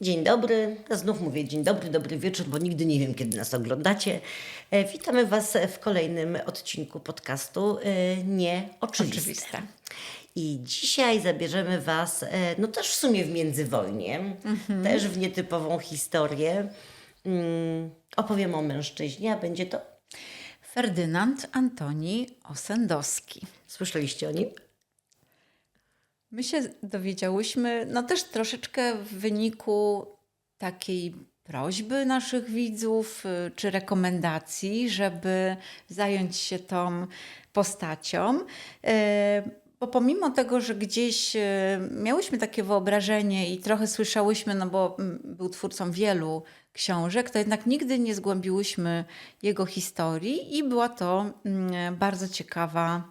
Dzień dobry, znów mówię dzień dobry, dobry wieczór, bo nigdy nie wiem, kiedy nas oglądacie. Witamy Was w kolejnym odcinku podcastu Nieoczywiste. Oczywiste. I dzisiaj zabierzemy Was, no też w sumie w międzywojnie, też w nietypową historię. Opowiem o mężczyźnie, a będzie to... Ferdynand Antoni Ossendowski. Słyszeliście o nim? My się dowiedziałyśmy, no też troszeczkę w wyniku takiej prośby naszych widzów, czy rekomendacji, żeby zająć się tą postacią. Bo pomimo tego, że gdzieś miałyśmy takie wyobrażenie i trochę słyszałyśmy, no bo był twórcą wielu książek, to jednak nigdy nie zgłębiłyśmy jego historii i była to bardzo ciekawa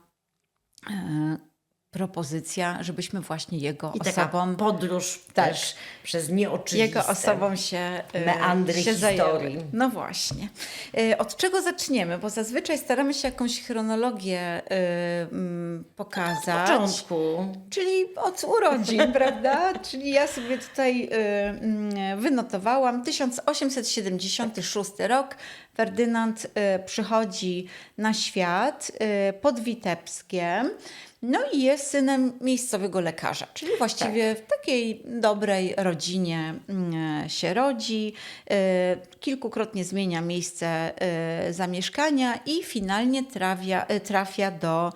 propozycja, żebyśmy właśnie jego I taka osobą, podróż Tak. też przez nieoczywiste jego osobą się meandry się zajęły. historii. No właśnie. Od czego zaczniemy? Bo zazwyczaj staramy się jakąś chronologię W pokazać. początku. Czyli od urodzin, prawda? Czyli ja sobie tutaj wynotowałam 1876 rok. Ferdynand przychodzi na świat pod Witebskiem. No i jest synem miejscowego lekarza, czyli właściwie w takiej dobrej rodzinie się rodzi. Kilkukrotnie zmienia miejsce zamieszkania i finalnie trafia do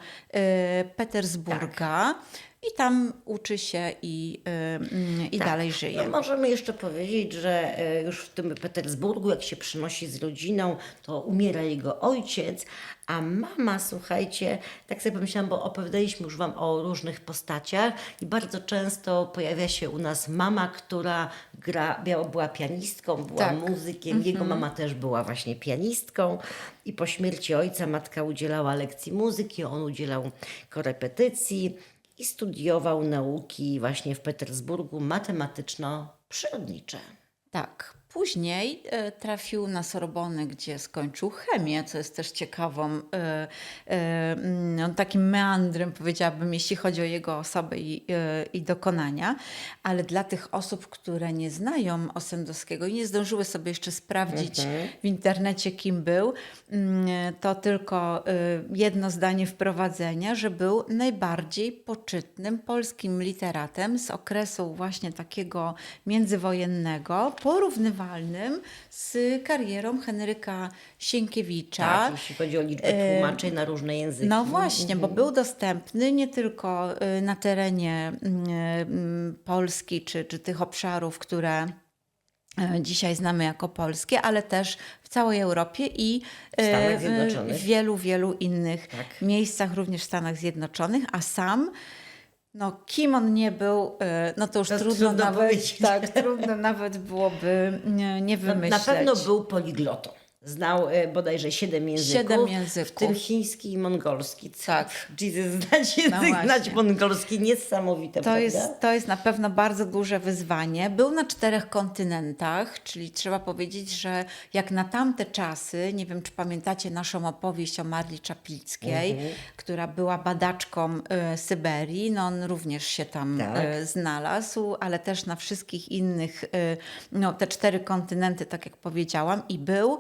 Petersburga. I tam uczy się i dalej żyje. No, możemy jeszcze powiedzieć, że już w tym Petersburgu, jak się przynosi z rodziną, to umiera jego ojciec, a mama, słuchajcie, tak sobie pomyślałam, bo opowiadaliśmy już Wam o różnych postaciach i bardzo często pojawia się u nas mama, która była pianistką, była Tak. muzykiem. Jego mama też była właśnie pianistką i po śmierci ojca matka udzielała lekcji muzyki, on udzielał korepetycji i studiował nauki właśnie w Petersburgu matematyczno-przyrodnicze. Tak. Później trafił na Sorbonę, gdzie skończył chemię, co jest też ciekawą takim meandrem, powiedziałabym, jeśli chodzi o jego osobę i dokonania. Ale dla tych osób, które nie znają Ossendowskiego i nie zdążyły sobie jeszcze sprawdzić w internecie, kim był, to tylko jedno zdanie wprowadzenia, że był najbardziej poczytnym polskim literatem z okresu właśnie takiego międzywojennego, porównywalnym z karierą Henryka Sienkiewicza. Tak, jeśli chodzi o liczbę tłumaczeń na różne języki. No właśnie, bo był dostępny nie tylko na terenie Polski czy tych obszarów, które dzisiaj znamy jako polskie, ale też w całej Europie i Stanach Zjednoczonych. w wielu innych miejscach, również w Stanach Zjednoczonych, a sam no, kim on nie był, no to już To trudno trudno powiedzieć. trudno nawet byłoby nie wymyśleć. Na pewno był poliglotą. Znał bodajże 7 języków. 7 języków. W tym chiński i mongolski. Tak. Jesus, znać język, właśnie. znać mongolski, niesamowite, prawda? To jest na pewno bardzo duże wyzwanie. Był na 4 kontynentach, czyli trzeba powiedzieć, że jak na tamte czasy, nie wiem czy pamiętacie naszą opowieść o Marli Czaplickiej, która była badaczką Syberii, no on również się tam znalazł, ale też na wszystkich innych, no te 4 kontynenty, tak jak powiedziałam, i był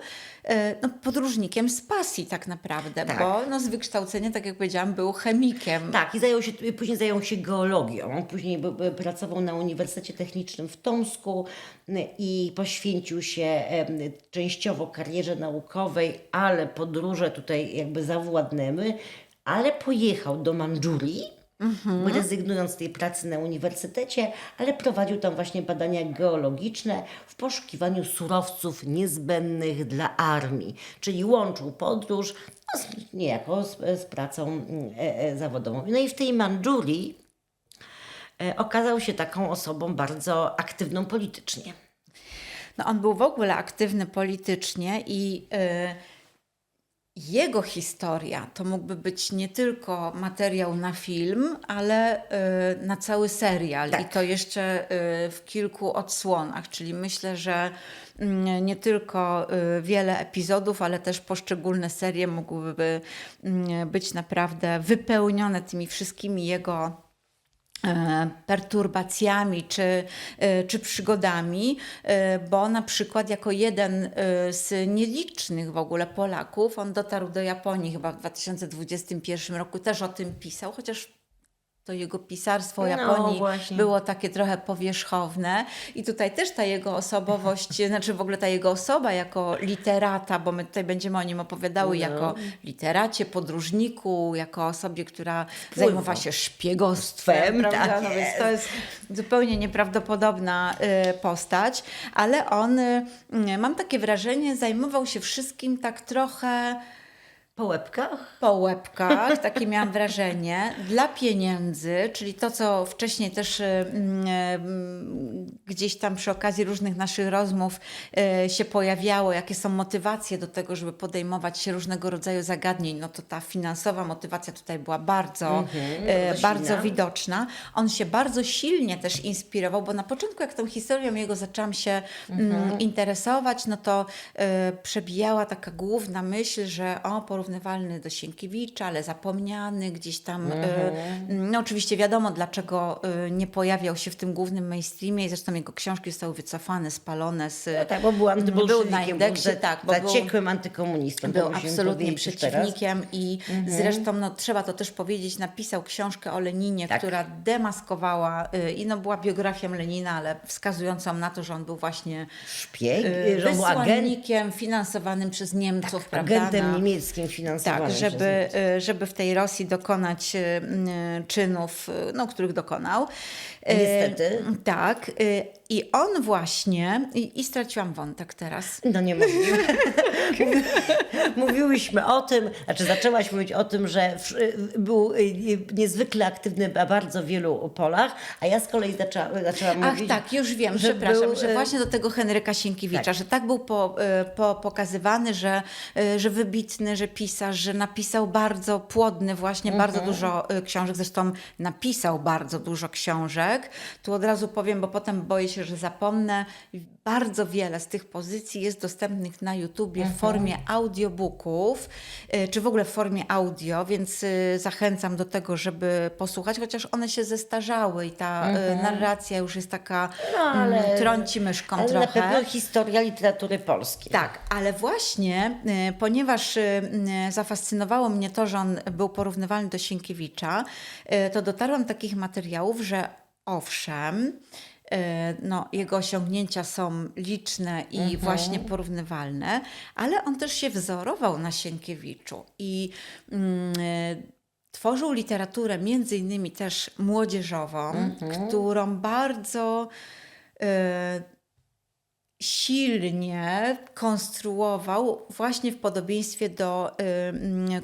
no, podróżnikiem z pasji tak naprawdę, bo no, z wykształcenia, tak jak powiedziałam, był chemikiem. Tak, i później zajął się geologią. Później pracował na Uniwersytecie Technicznym w Tomsku i poświęcił się częściowo karierze naukowej, ale podróże tutaj jakby zawładnęły, ale pojechał do Mandżurii, rezygnując z tej pracy na uniwersytecie, ale prowadził tam właśnie badania geologiczne w poszukiwaniu surowców niezbędnych dla armii, czyli łączył podróż niejako z pracą zawodową. No i w tej Mandżurii okazał się taką osobą bardzo aktywną politycznie. No on był w ogóle aktywny politycznie i jego historia to mógłby być nie tylko materiał na film, ale na cały serial i to jeszcze w kilku odsłonach, czyli myślę, że nie tylko wiele epizodów, ale też poszczególne serie mogłyby być naprawdę wypełnione tymi wszystkimi jego perturbacjami czy przygodami, bo na przykład jako jeden z nielicznych w ogóle Polaków, on dotarł do Japonii chyba w 2021 roku, też o tym pisał, chociaż to jego pisarstwo o No, Japonii właśnie. było takie trochę powierzchowne i tutaj też ta jego osobowość, znaczy w ogóle ta jego osoba jako literata, bo my tutaj będziemy o nim opowiadały, No. jako literacie, podróżniku, jako osobie, która zajmowała się szpiegostwem, Tak prawda? No więc to jest zupełnie nieprawdopodobna postać, ale on, mam takie wrażenie, zajmował się wszystkim tak trochę Po łebkach? po łebkach, takie miałam wrażenie, dla pieniędzy, czyli to, co wcześniej też gdzieś tam przy okazji różnych naszych rozmów się pojawiało, jakie są motywacje do tego, żeby podejmować się różnego rodzaju zagadnień, no to ta finansowa motywacja tutaj była bardzo, bardzo silna. widoczna. On się bardzo silnie też inspirował, bo na początku, jak tą historią jego zaczęłam się interesować, no to przebijała taka główna myśl, że porównywalny do Sienkiewicza, ale zapomniany gdzieś tam. No oczywiście wiadomo, dlaczego nie pojawiał się w tym głównym mainstreamie i zresztą jego książki zostały wycofane, spalone z... No tak, bo był był antybolszewikiem, na indeksie, był tak, bo zaciekłym antykomunistą. to był musimy absolutnie powiedzieć już teraz. przeciwnikiem i zresztą, no trzeba to też powiedzieć, napisał książkę o Leninie, Tak. która demaskowała i no była biografią Lenina, ale wskazującą na to, że on był właśnie Szpieg, że on był wysłannikiem finansowanym przez Niemców, prawda? agentem niemieckim finansowanym Tak, przez żeby w tej Rosji dokonać czynów, no, których dokonał. Niestety. Tak. I on właśnie, i straciłam wątek teraz. No nie mówimy. Mówiłyśmy o tym, znaczy zaczęłaś mówić o tym, że był niezwykle aktywny na bardzo wielu polach, a ja z kolei zaczęłam Ach mówić... tak, już wiem, że przepraszam, był, że właśnie do tego Henryka Sienkiewicza, tak. że tak był pokazywany, że wybitny, że pisarz, że napisał bardzo płodny właśnie, bardzo dużo książek, zresztą napisał bardzo dużo książek. Tu od razu powiem, bo potem boję się, że zapomnę. Bardzo wiele z tych pozycji jest dostępnych na YouTubie w formie audiobooków, czy w ogóle w formie audio, więc zachęcam do tego, żeby posłuchać, chociaż one się zestarzały i ta narracja już jest taka trąci myszką ale trochę. na pewno historia literatury polskiej. Tak, ale właśnie, ponieważ zafascynowało mnie to, że on był porównywalny do Sienkiewicza, to dotarłam do takich materiałów, że owszem, no, jego osiągnięcia są liczne i właśnie porównywalne, ale on też się wzorował na Sienkiewiczu i tworzył literaturę między innymi też młodzieżową, którą bardzo silnie konstruował właśnie w podobieństwie do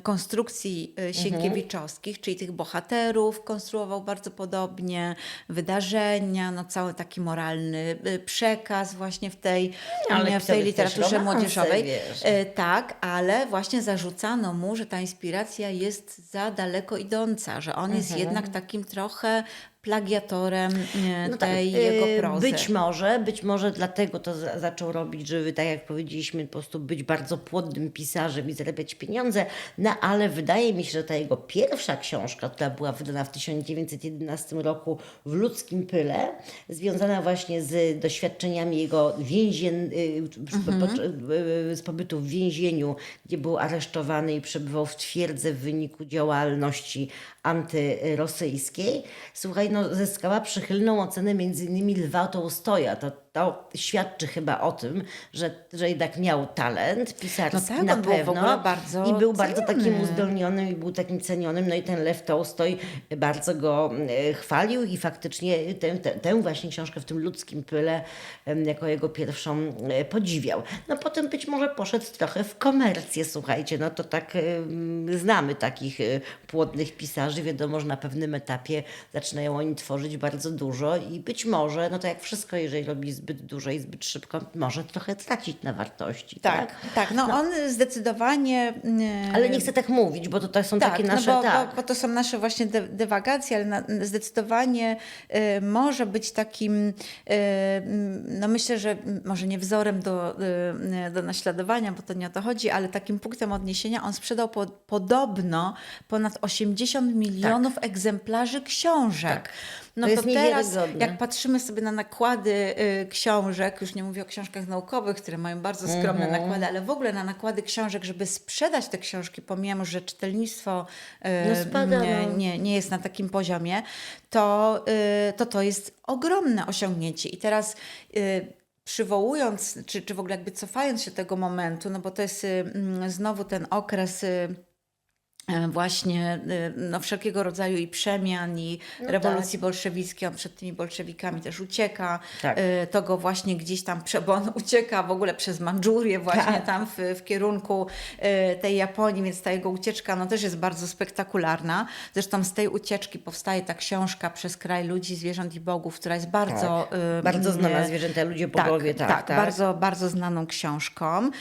konstrukcji sienkiewiczowskich, czyli tych bohaterów konstruował bardzo podobnie, wydarzenia, no cały taki moralny przekaz właśnie w tej pisał literaturze też romanse, młodzieżowej. wiesz. Tak, ale właśnie zarzucano mu, że ta inspiracja jest za daleko idąca, że on jest jednak takim trochę plagiatorem tej jego prozy. Być może dlatego to zaczął robić, żeby, tak jak powiedzieliśmy, po prostu być bardzo płodnym pisarzem i zarabiać pieniądze, no ale wydaje mi się, że ta jego pierwsza książka, która była wydana w 1911 roku w Ludzkim Pyle, związana właśnie z doświadczeniami jego z pobytu w więzieniu, gdzie był aresztowany i przebywał w twierdze w wyniku działalności antyrosyjskiej. Słuchaj, no, zyskała przychylną ocenę m.in. Lwa Tołstoja. To świadczy chyba o tym, że jednak miał talent pisarski, No tak, na on był w pewno. ogóle bardzo I był bardzo takim ceniony. uzdolnionym i był takim cenionym. No i ten Lew Tołstoj bardzo go chwalił i faktycznie tę właśnie książkę w tym Ludzkim Pyle jako jego pierwszą podziwiał. No potem być może poszedł trochę w komercję, słuchajcie. No to tak znamy takich płodnych pisarzy. Wiadomo, że na pewnym etapie zaczynają oni tworzyć bardzo dużo i być może, no to jak wszystko, jeżeli robi zbyt dużo i zbyt szybko, może trochę tracić na wartości. Tak. No, on zdecydowanie... Ale nie chcę tak mówić, bo to są takie nasze... bo to są nasze właśnie dywagacje, ale zdecydowanie może być takim, no myślę, że może nie wzorem do naśladowania, bo to nie o to chodzi, ale takim punktem odniesienia. On sprzedał podobno ponad 80 milionów egzemplarzy książek. No To jest to teraz, niewiarygodne. jak patrzymy sobie na nakłady książek, już nie mówię o książkach naukowych, które mają bardzo skromne nakłady, ale w ogóle na nakłady książek, żeby sprzedać te książki, pomimo, że czytelnictwo spada, nie jest na takim poziomie, to jest ogromne osiągnięcie. I teraz przywołując, czy w ogóle jakby cofając się do tego momentu, no bo to jest znowu ten okres właśnie no, wszelkiego rodzaju i przemian, i rewolucji bolszewickiej. On przed tymi bolszewikami też ucieka. Tak. To go właśnie gdzieś tam, bo on ucieka w ogóle przez Mandżurię właśnie tam w kierunku tej Japonii, więc ta jego ucieczka no, też jest bardzo spektakularna. Zresztą z tej ucieczki powstaje ta książka Przez kraj ludzi, zwierząt i bogów, która jest bardzo... Bardzo znana, Zwierzęta, ludzie, bogowie, tak. Bardzo, bardzo znaną książką.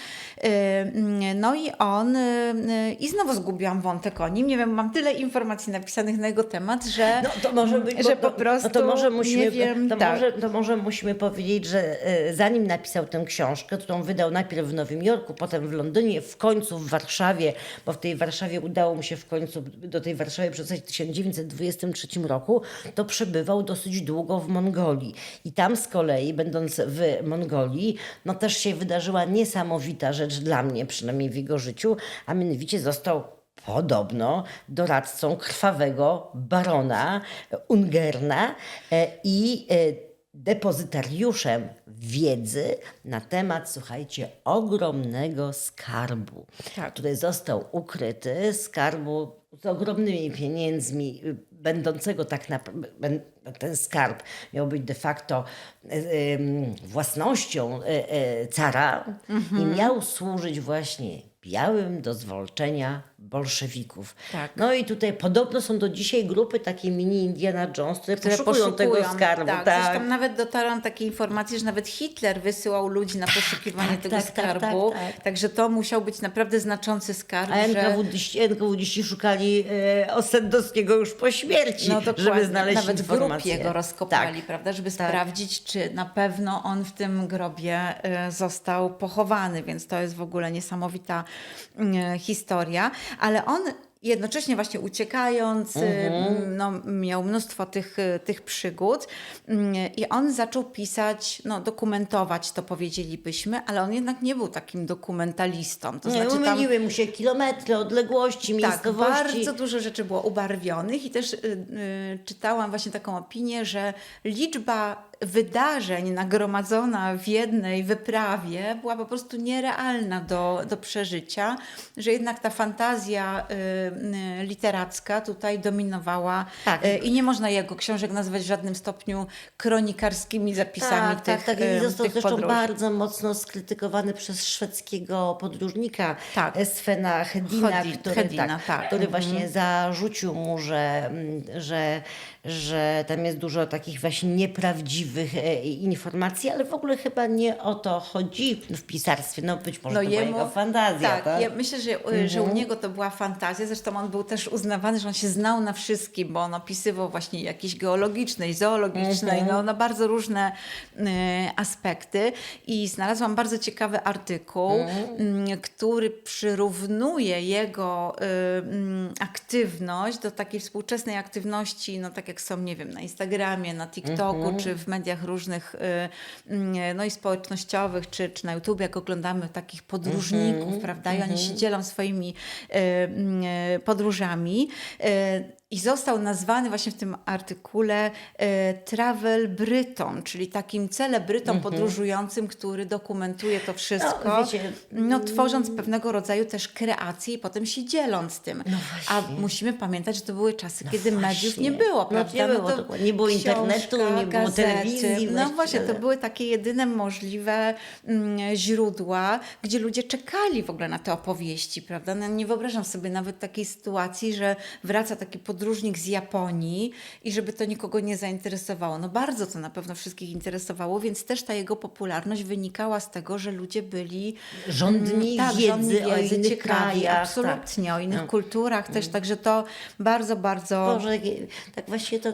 No i on, i znowu zgubiłam wątek o nim, nie wiem, mam tyle informacji napisanych na jego temat, że, No to może być, że po prostu no to może musimy, nie wiem, to może musimy powiedzieć, że zanim napisał tę książkę, którą wydał najpierw w Nowym Jorku, potem w Londynie, w końcu w Warszawie, bo w tej Warszawie udało mu się w końcu do tej Warszawy przystać w 1923 roku, to przebywał dosyć długo w Mongolii. I tam z kolei, będąc w Mongolii, no też się wydarzyła niesamowita rzecz dla mnie, przynajmniej w jego życiu, a mianowicie został podobno doradcą krwawego barona Ungerna i depozytariuszem wiedzy na temat, słuchajcie, ogromnego skarbu, który został ukryty, skarbu z ogromnymi pieniędzmi, będącego tak naprawdę, ten skarb miał być de facto własnością cara i miał służyć właśnie białym do zwolczenia bolszewików. Tak. No i tutaj podobno są do dzisiaj grupy takie mini Indiana Jones, które poszukują tego skarbu. Tak. Zresztą nawet dotarłam takie informacje, że nawet Hitler wysyłał ludzi na poszukiwanie tego skarbu. Także to musiał być naprawdę znaczący skarb. A NKWD-ści szukali Ossendowskiego już po śmierci, żeby znaleźć nawet informacje. grób jego rozkopali, prawda, żeby sprawdzić, czy na pewno on w tym grobie został pochowany, więc to jest w ogóle niesamowita historia, ale on jednocześnie właśnie uciekając, no, miał mnóstwo tych przygód i on zaczął pisać, no, dokumentować to powiedzielibyśmy, ale on jednak nie był takim dokumentalistą. To znaczy myliły mu się kilometry, odległości, miejscowości. Tak, bardzo dużo rzeczy było ubarwionych i też czytałam właśnie taką opinię, że liczba wydarzeń nagromadzona w jednej wyprawie była po prostu nierealna do przeżycia, że jednak ta fantazja literacka tutaj dominowała i nie można jego książek nazwać w żadnym stopniu kronikarskimi zapisami tych I został tych zresztą podróży. bardzo mocno skrytykowany przez szwedzkiego podróżnika Svena Hedina, który właśnie zarzucił mu, że tam jest dużo takich właśnie nieprawdziwych informacji, ale w ogóle chyba nie o to chodzi w pisarstwie. No być może to była jego fantazja. Tak? Ja myślę, że u niego to była fantazja. Zresztą on był też uznawany, że on się znał na wszystkim, bo on opisywał właśnie jakieś geologiczne, zoologiczne, no, na bardzo różne aspekty. I znalazłam bardzo ciekawy artykuł, który przyrównuje jego aktywność do takiej współczesnej aktywności, no tak jak są, nie wiem, na Instagramie, na TikToku, czy w mediach różnych no i społecznościowych, czy na YouTubie, jak oglądamy takich podróżników, prawda? I oni się dzielą swoimi podróżami. I został nazwany właśnie w tym artykule travel Bryton, czyli takim celebrytą podróżującym, który dokumentuje to wszystko, No, wiecie, no, tworząc pewnego rodzaju też kreacje i potem się dzieląc tym. No a musimy pamiętać, że to były czasy, kiedy mediów nie było, prawda? Nie było, nie było internetu, nie było gazety. telewizji. No właśnie, to były takie jedyne możliwe źródła, gdzie ludzie czekali w ogóle na te opowieści, prawda? No, nie wyobrażam sobie nawet takiej sytuacji, że wraca taki podróżnik z Japonii i żeby to nikogo nie zainteresowało. No bardzo to na pewno wszystkich interesowało, więc też ta jego popularność wynikała z tego, że ludzie byli żądni wiedzy o innych ciekawi, krajach. absolutnie, o innych kulturach też, także to bardzo, bardzo... Boże, tak właśnie to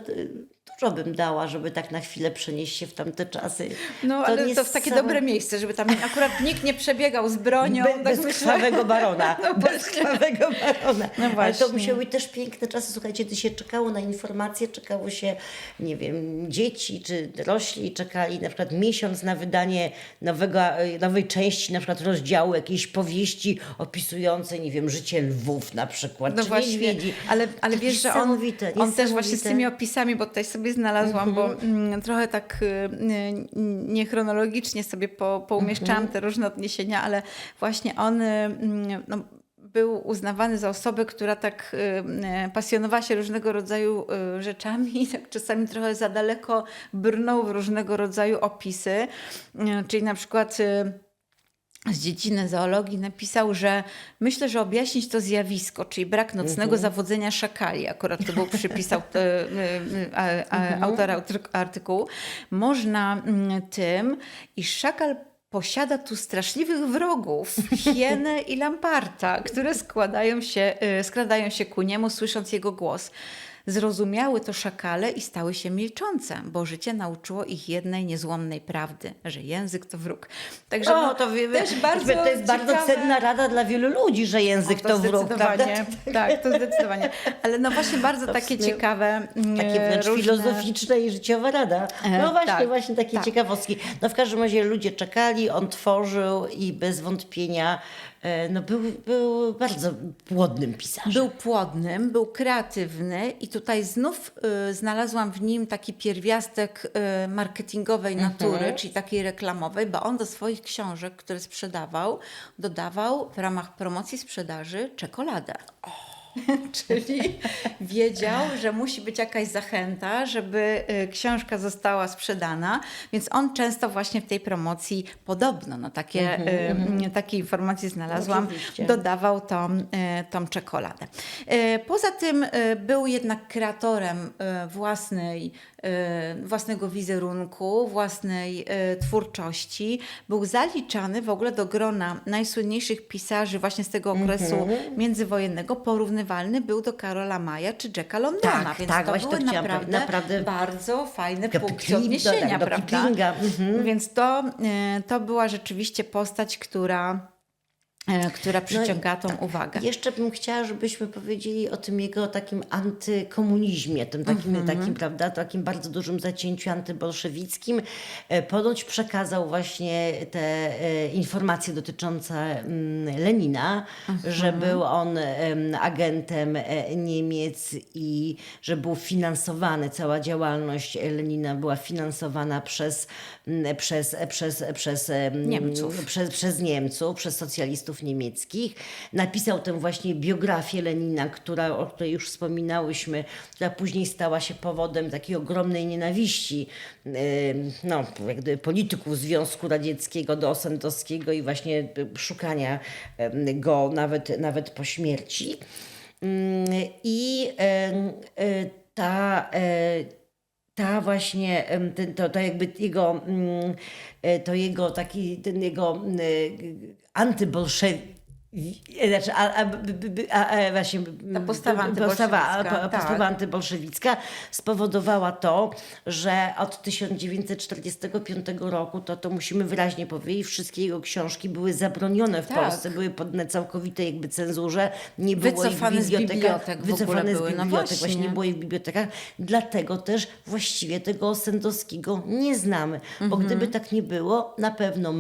dużo bym dała, żeby tak na chwilę przenieść się w tamte czasy. No, ale to w takie dobre miejsce, żeby tam akurat nikt nie przebiegał z bronią. Bezkrwawego barona. No Bezkrwawego barona. No Ale to właśnie. musiały być też piękne czasy. Słuchajcie, gdy się czekało na informacje, czekało się, nie wiem, dzieci czy dorośli czekali na przykład miesiąc na wydanie nowej części, na przykład rozdziału jakiejś powieści opisującej, nie wiem, życie lwów na przykład, No czy właśnie, niedźwiedzi. ale wiesz, że on też właśnie z tymi opisami, bo tutaj sobie znalazłam, bo trochę tak niechronologicznie sobie poumieszczałam te różne odniesienia, ale właśnie on no, był uznawany za osobę, która tak pasjonowała się różnego rodzaju rzeczami i tak czasami trochę za daleko brnął w różnego rodzaju opisy, czyli na przykład z dziedziny zoologii napisał, że myślę, że objaśnić to zjawisko, czyli brak nocnego zawodzenia szakali, akurat to był przypisał autora artykułu, można tym, iż szakal posiada tu straszliwych wrogów, hienę i lamparta, które skradają się ku niemu, słysząc jego głos. Zrozumiały to szakale i stały się milczące, bo życie nauczyło ich jednej niezłomnej prawdy, że język to wróg. Także też bardzo to jest bardzo cenna rada dla wielu ludzi, że język to wróg, prawda? Tak, to zdecydowanie. Ale no właśnie bardzo takie ciekawe. Takie wręcz filozoficzne i życiowa rada. No właśnie takie ciekawostki. No w każdym razie ludzie czekali, on tworzył i bez wątpienia no był bardzo płodnym pisarzem. Był płodnym, był kreatywny i tutaj znów znalazłam w nim taki pierwiastek marketingowej natury, czyli takiej reklamowej, bo on do swoich książek, które sprzedawał, dodawał w ramach promocji sprzedaży czekoladę. Czyli wiedział, że musi być jakaś zachęta, żeby książka została sprzedana, więc on często właśnie w tej promocji, podobno, no takie informacje znalazłam, dodawał tą czekoladę. Poza tym był jednak kreatorem własnego wizerunku, własnej twórczości. Był zaliczany w ogóle do grona najsłynniejszych pisarzy właśnie z tego okresu międzywojennego. Porównywalny był do Karola Maja czy Jacka Londona, więc to były naprawdę bardzo fajne punkty odniesienia, prawda? Więc to była rzeczywiście postać, która przyciąga tą uwagę. Jeszcze bym chciała, żebyśmy powiedzieli o tym jego takim antykomunizmie, tym takim, prawda, takim bardzo dużym zacięciu antybolszewickim. Ponoć przekazał właśnie te informacje dotyczące Lenina, że był on agentem Niemiec i że był finansowany, cała działalność Lenina była finansowana przez Niemców, przez socjalistów niemieckich. Napisał tę właśnie biografię Lenina, o której już wspominałyśmy, która później stała się powodem takiej ogromnej nienawiści jak gdyby polityków Związku Radzieckiego do Ossendowskiego i właśnie szukania go nawet po śmierci. I ta właśnie, to jakby jego taki, ten jego antybolszewizm, znaczy, właśnie ta postawa antybolszewicka spowodowała to, że od 1945 roku, to musimy wyraźnie powiedzieć, wszystkie jego książki były zabronione w Polsce, były poddane całkowitej jakby cenzurze, nie było wycofane ich w bibliotekach, wycofane z bibliotek, właśnie nie było ich w bibliotekach, dlatego też właściwie tego Ossendowskiego nie znamy, bo gdyby tak nie było, na pewno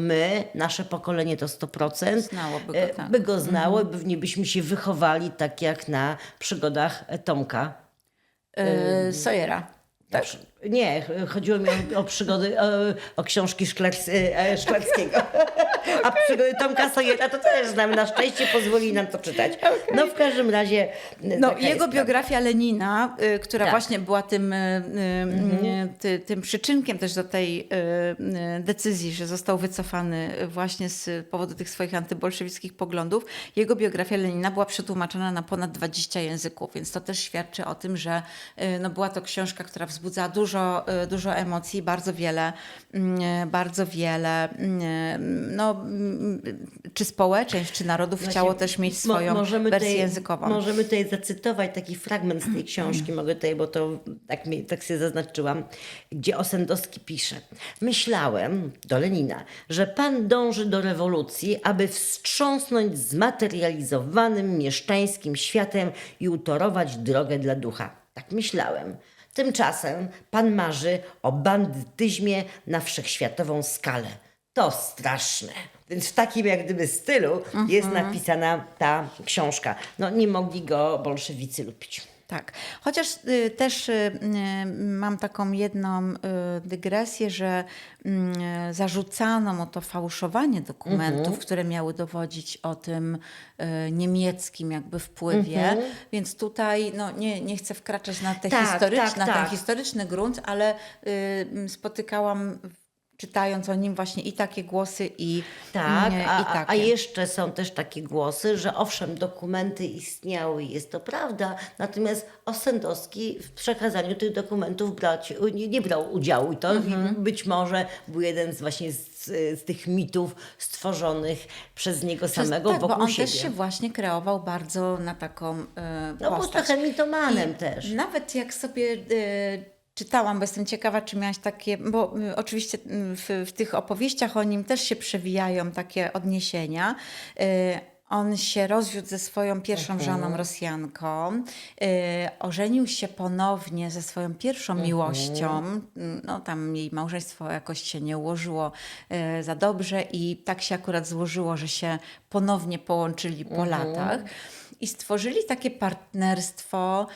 nasze pokolenie to 100%, znałoby go, go znało i pewnie byśmy się wychowali tak jak na przygodach Tomka Sawyera. Tak? Nie, chodziło mi o przygody, o książki Szklarskiego. A przygody Tomka Sawyera to też znamy. Na szczęście pozwoli nam to czytać. No w każdym razie... jego biografia Lenina, która właśnie była tym przyczynkiem też do tej decyzji, że został wycofany właśnie z powodu tych swoich antybolszewickich poglądów. Jego biografia Lenina była przetłumaczona na ponad 20 języków, więc to też świadczy o tym, że była to książka, która wzbudza dużo emocji, bardzo wiele czy społeczeństw, czy narodów chciało też mieć swoją wersję językową. Możemy tutaj zacytować taki fragment z tej książki, mogę tutaj, bo to tak się zaznaczyłam, gdzie Ossendowski pisze: myślałem, do Lenina, że pan dąży do rewolucji, aby wstrząsnąć zmaterializowanym mieszczańskim światem i utorować drogę dla ducha. Tak myślałem. Tymczasem pan marzy o bandytyzmie na wszechświatową skalę. To straszne. Więc w takim jak gdyby stylu jest napisana ta książka. No nie mogli go bolszewicy lubić. Tak, chociaż też mam taką jedną dygresję, że zarzucano mu to fałszowanie dokumentów, które miały dowodzić o tym niemieckim jakby wpływie, więc tutaj no, nie chcę wkraczać na te ten historyczny grunt, ale spotykałam czytając o nim właśnie i takie głosy i takie. A jeszcze są też takie głosy, że owszem, dokumenty istniały i jest to prawda, natomiast Ossendowski w przekazaniu tych dokumentów nie brał udziału i to być może był jeden z tych mitów stworzonych przez niego samego tak, wokół bo on siebie. też się właśnie kreował bardzo na taką No był postać. trochę mitomanem też. Nawet jak sobie czytałam, bo jestem ciekawa, czy miałaś takie, bo oczywiście w tych opowieściach o nim też się przewijają takie odniesienia. On się rozwiódł ze swoją pierwszą żoną Rosjanką, ożenił się ponownie ze swoją pierwszą miłością. No tam jej małżeństwo jakoś się nie ułożyło za dobrze i tak się akurat złożyło, że się ponownie połączyli po latach i stworzyli takie partnerstwo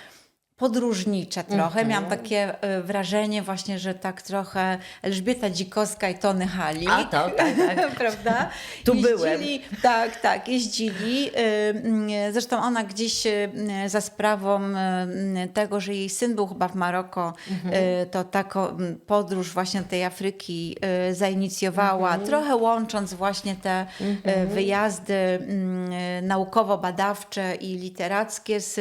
podróżnicze trochę. Miałam takie wrażenie właśnie, że tak trochę Elżbieta Dzikowska i Tony Halli. A to, tak. Prawda? Tu jeździli, byłem. Tak, jeździli. Zresztą ona gdzieś za sprawą tego, że jej syn był chyba w Maroko, to taką podróż właśnie do tej Afryki zainicjowała, trochę łącząc właśnie te wyjazdy naukowo-badawcze i literackie z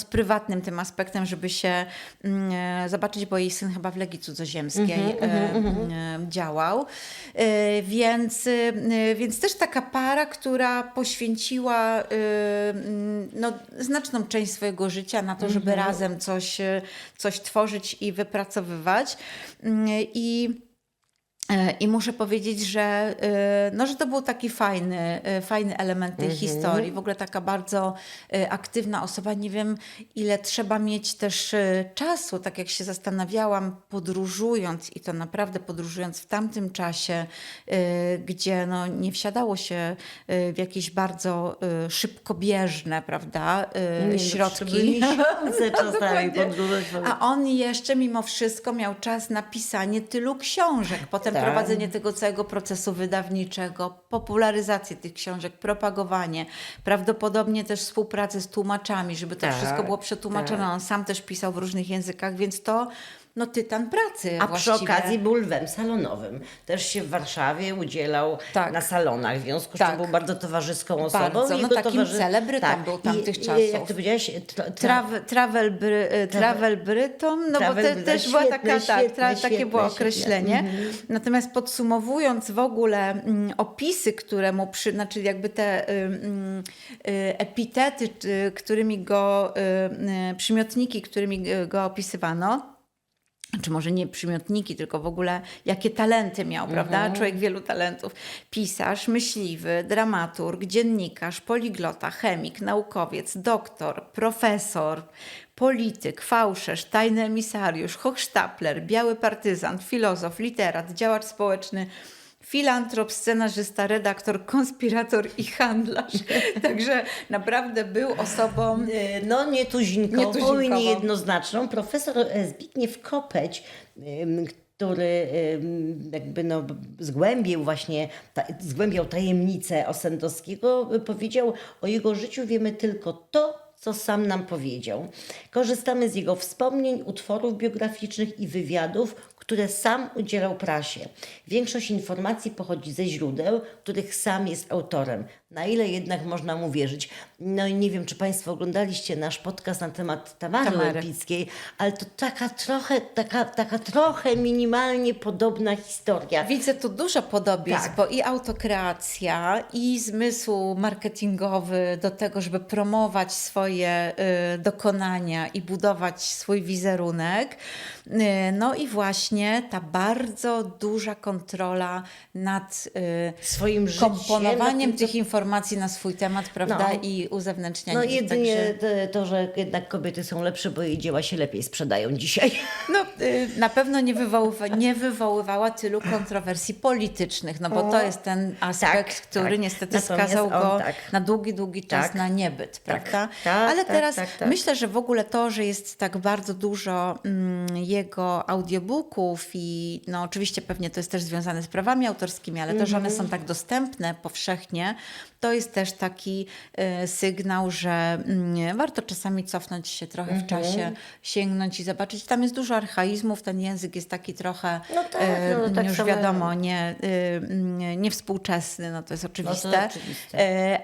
prywatnym tym aspektem, żeby się zobaczyć, bo jej syn chyba w Legii Cudzoziemskiej działał. Więc też taka para, która poświęciła znaczną część swojego życia na to, żeby razem coś tworzyć i wypracowywać. I muszę powiedzieć, że to był taki fajny element tej historii. W ogóle taka bardzo aktywna osoba. Nie wiem, ile trzeba mieć też czasu, tak jak się zastanawiałam, podróżując i to naprawdę podróżując w tamtym czasie, gdzie nie wsiadało się w jakieś bardzo szybkobieżne, prawda, środki. Czasami A on jeszcze mimo wszystko miał czas na pisanie tylu książek. Potem prowadzenie tego całego procesu wydawniczego, popularyzację tych książek, propagowanie, prawdopodobnie też współpracę z tłumaczami, żeby to wszystko było przetłumaczone. On sam też pisał w różnych językach, więc to tytan pracy A właściwie. przy okazji był lwem salonowym. Też się w Warszawie udzielał na salonach, w związku z czym był bardzo towarzyską osobą. Bardzo, takim celebrytą był tamtych czasów. Jak ty powiedziałaś? Travel Bryton, bo też była takie było określenie. Natomiast podsumowując w ogóle opisy, które mu znaczy jakby te epitety, którymi go, przymiotniki, którymi go opisywano, czy może nie przymiotniki, tylko w ogóle jakie talenty miał, prawda? Człowiek wielu talentów. Pisarz, myśliwy, dramaturg, dziennikarz, poliglota, chemik, naukowiec, doktor, profesor, polityk, fałszerz, tajny emisariusz, hochsztapler, biały partyzant, filozof, literat, działacz społeczny, filantrop, scenarzysta, redaktor, konspirator i handlarz. Także naprawdę był osobą nietuzinkową i niejednoznaczną. Profesor Zbigniew Kopeć, który jakby zgłębiał tajemnicę Ossendowskiego, powiedział: o jego życiu wiemy tylko to, co sam nam powiedział. Korzystamy z jego wspomnień, utworów biograficznych i wywiadów, które sam udzielał prasie. Większość informacji pochodzi ze źródeł, których sam jest autorem. Na ile jednak można mu wierzyć? No i nie wiem, czy Państwo oglądaliście nasz podcast na temat Tamary Łępickiej, ale to taka trochę minimalnie podobna historia. Widzę tu dużo podobieństw, Tak. bo i autokreacja, i zmysł marketingowy do tego, żeby promować swoje dokonania i budować swój wizerunek. No i właśnie ta bardzo duża kontrola nad Swoim życiem. komponowaniem nad tym, tych informacji na swój temat, prawda, No. i uzewnecznie. No jedynie Także, to, że jednak kobiety są lepsze, bo jej dzieła się lepiej sprzedają dzisiaj. no, na pewno nie wywoływała tylu kontrowersji politycznych, no bo to jest ten aspekt, który tak. niestety Natomiast skazał on go tak. na długi czas Tak. na niebyt, prawda? tak, Ale tak, teraz tak. myślę, że w ogóle to, że jest tak bardzo dużo jego audiobooków i no oczywiście pewnie to jest też związane z prawami autorskimi, ale to, że one są tak dostępne powszechnie, to jest też taki sygnał, że warto czasami cofnąć się trochę w czasie, sięgnąć i zobaczyć. Tam jest dużo archaizmów, ten język jest taki trochę No tak, tak już samo- wiadomo, niewspółczesny, no to jest oczywiste. oczywiste.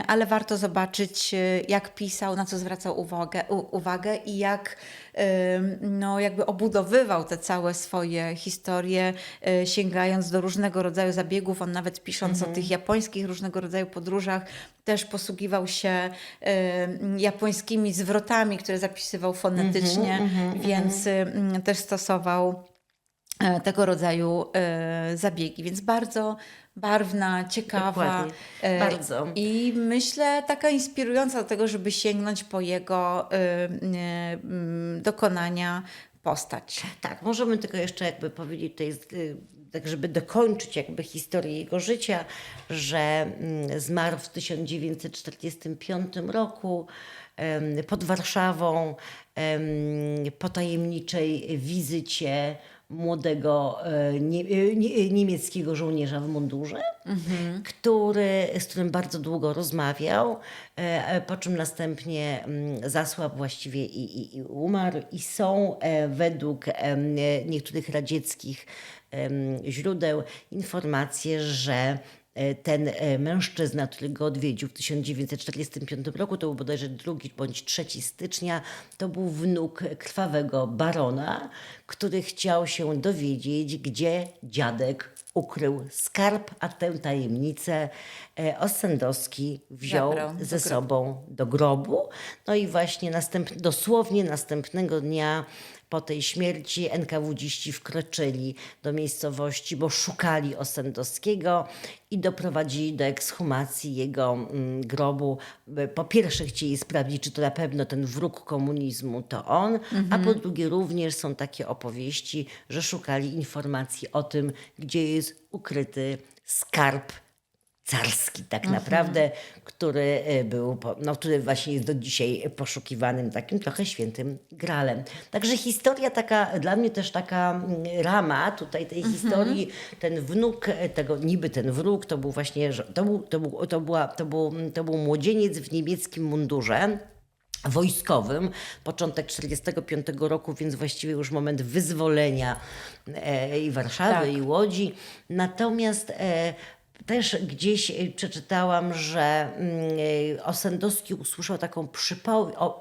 Ale warto zobaczyć, jak pisał, na co zwracał uwagę i jak no, jakby obudowywał te całe swoje historie, sięgając do różnego rodzaju zabiegów. On nawet pisząc o tych japońskich różnego rodzaju podróżach też posługiwał się japońskimi zwrotami, które zapisywał fonetycznie, więc też stosował tego rodzaju zabiegi. Więc bardzo barwna, ciekawa. Dokładnie. Bardzo. I myślę taka inspirująca do tego, żeby sięgnąć po jego dokonania postać. Tak, możemy tylko jeszcze jakby powiedzieć tutaj, tak żeby dokończyć jakby historię jego życia, że zmarł w 1945 roku pod Warszawą po tajemniczej wizycie młodego niemieckiego żołnierza w mundurze, z którym bardzo długo rozmawiał, po czym następnie zasłabł właściwie i umarł. I są według niektórych radzieckich źródeł informacje, że ten mężczyzna, który go odwiedził w 1945 roku, to był bodajże 2 bądź 3 stycznia, to był wnuk krwawego barona, który chciał się dowiedzieć, gdzie dziadek ukrył skarb, a tę tajemnicę Ossendowski wziął Zabrał do ze grobu. sobą do grobu. No i właśnie dosłownie następnego dnia po tej śmierci NKWD-ści wkroczyli do miejscowości, bo szukali Ossendowskiego i doprowadzili do ekshumacji jego grobu. Po pierwsze chcieli sprawdzić, czy to na pewno ten wróg komunizmu to on, a po drugie również są takie opowieści, że szukali informacji o tym, gdzie jest ukryty skarb carski tak naprawdę, który był, który właśnie jest do dzisiaj poszukiwanym takim trochę świętym gralem. Także historia taka, dla mnie też taka rama tutaj tej historii, ten wnuk, niby ten wróg, to był właśnie, to był młodzieniec w niemieckim mundurze wojskowym, początek 1945 roku, więc właściwie już moment wyzwolenia i Warszawy, Tak. i Łodzi. Natomiast też gdzieś przeczytałam, że Ossendowski usłyszał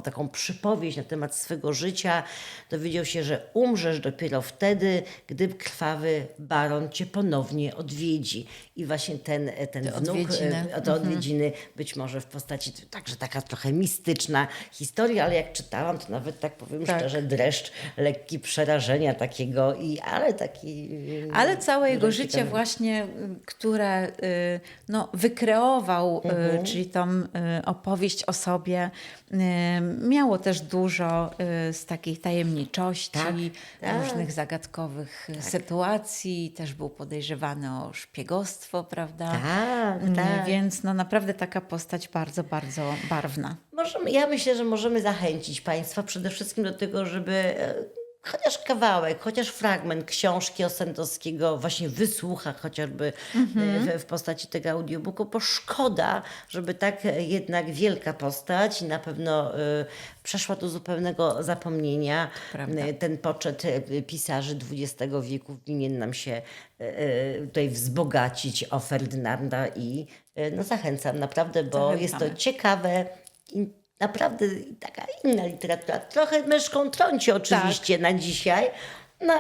taką przypowieść na temat swego życia. Dowiedział się, że umrzesz dopiero wtedy, gdy krwawy baron cię ponownie odwiedzi. I właśnie ten wnuk, odwiedziny. te odwiedziny być może w postaci, także taka trochę mistyczna historia, ale jak czytałam, to nawet tak powiem szczerze, dreszcz lekki przerażenia takiego, ale taki... Ale całe jego wręcz życie ciekawy. właśnie, które no, wykreował, czyli tą opowieść o sobie, miało też dużo z takiej tajemniczości, tak. różnych zagadkowych sytuacji. Też był podejrzewany o szpiegostwo, prawda? Tak. Więc no, naprawdę taka postać bardzo, bardzo barwna. Ja myślę, że możemy zachęcić Państwa przede wszystkim do tego, żeby chociaż kawałek, chociaż fragment książki Ossendowskiego właśnie wysłucha chociażby w postaci tego audiobooku, bo szkoda, żeby tak jednak wielka postać na pewno przeszła do zupełnego zapomnienia. Prawda. Ten poczet pisarzy XX wieku winien nam się tutaj wzbogacić o Ferdynanda i no zachęcam naprawdę, bo jest to Zachęcamy. ciekawe i naprawdę taka inna literatura. Trochę myszką trąci oczywiście na dzisiaj, no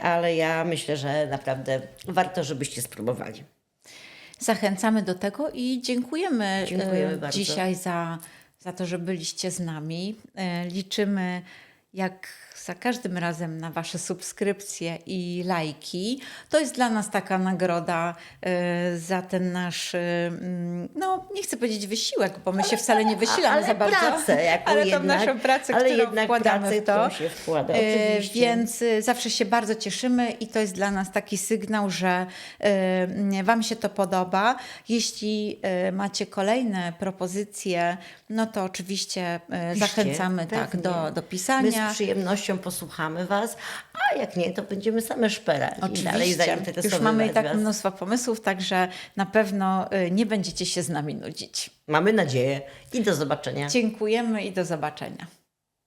ale ja myślę, że naprawdę warto, żebyście spróbowali. Zachęcamy do tego i dziękujemy, Dziękujemy bardzo. dzisiaj za to, że byliście z nami. Liczymy jak za każdym razem na Wasze subskrypcje i lajki. To jest dla nas taka nagroda za ten nasz, no nie chcę powiedzieć wysiłek, bo my się wcale nie wysilamy ale za bardzo. pracę jaką ale tą jednak, naszą pracę, ale którą jednak wkładamy pracę, w to. którą się wkłada, oczywiście. Więc zawsze się bardzo cieszymy i to jest dla nas taki sygnał, że Wam się to podoba. Jeśli macie kolejne propozycje, no to oczywiście Piszcie, zachęcamy tak, pewnie. do My pisania. z przyjemnością posłuchamy Was, a jak nie, to będziemy same szperać i dalej Oczywiście, zainteresowywać już mamy i tak Was. mnóstwo pomysłów, także na pewno nie będziecie się z nami nudzić. Mamy nadzieję i do zobaczenia. Dziękujemy i do zobaczenia.